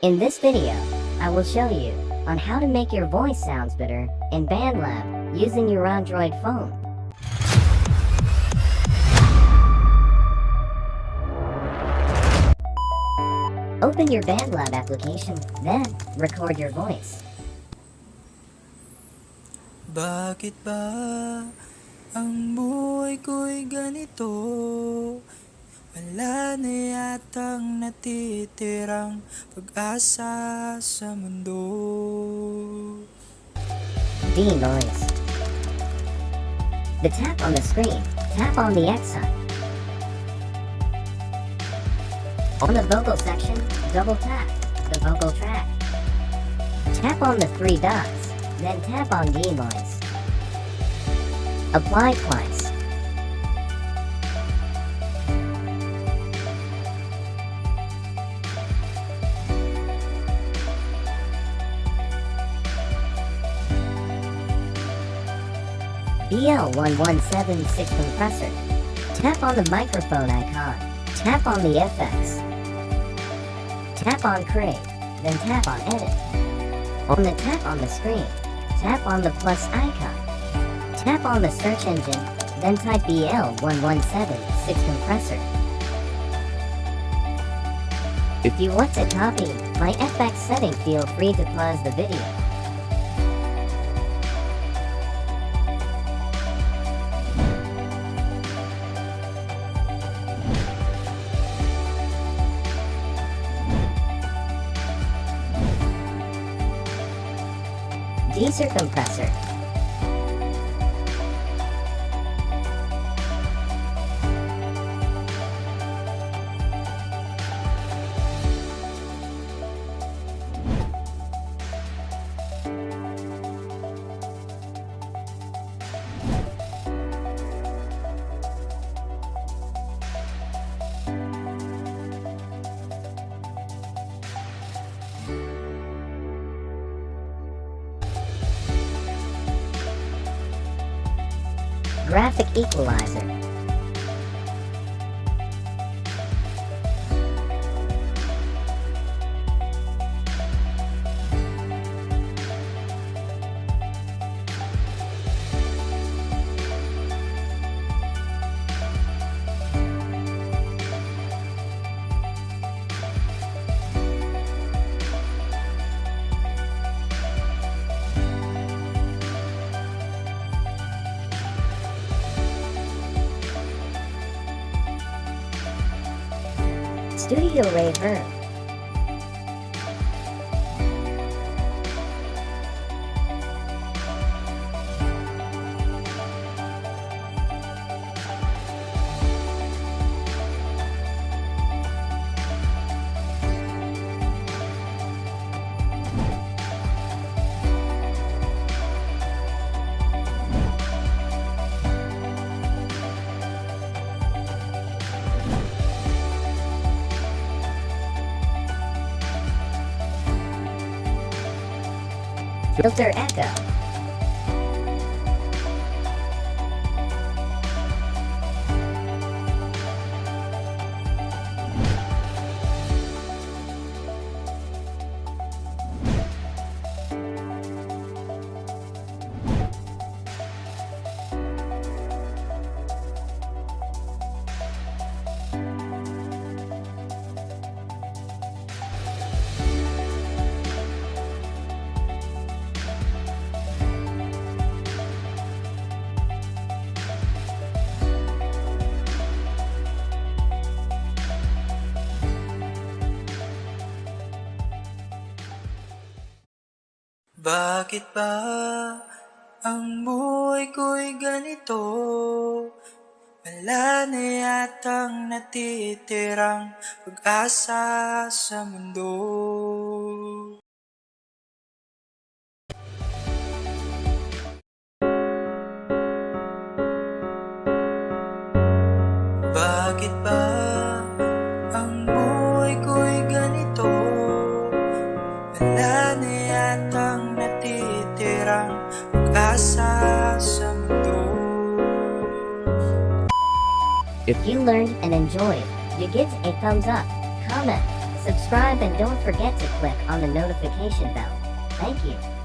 In this video, I will show you on how to make your voice sounds better in Bandlab using your Android phone. Open your Bandlab application, then record your voice. Bakit ba ang buhay ko'y ganito? Wala na yatang natitirang pag-asa sa mundo. Denoise. The tap on the screen, tap on the X sign. On the vocal section, double tap the vocal track. Tap on the three dots, then tap on denoise. Apply twice. BL1176 compressor. Tap on the microphone icon. Tap on the FX. Tap on Create, then tap on Edit. On the tap on the screen, tap on the plus icon. Tap on the search engine, then type BL1176 compressor. If you want to copy my FX setting, feel free to pause the video. Deezer compressor. Graphic equalizer. Studio Reverb. Filter echo. Bakit ba ang buhay ko'y ganito? Wala na yatang natitirang pag-asa sa mundo. Bakit ba ang buhay ko'y ganito? Wala na yatang natitirang pag-asa sa mundo. If you learned and enjoyed, you give a thumbs up, comment, Subscribe and don't forget to click on the notification bell. Thank you.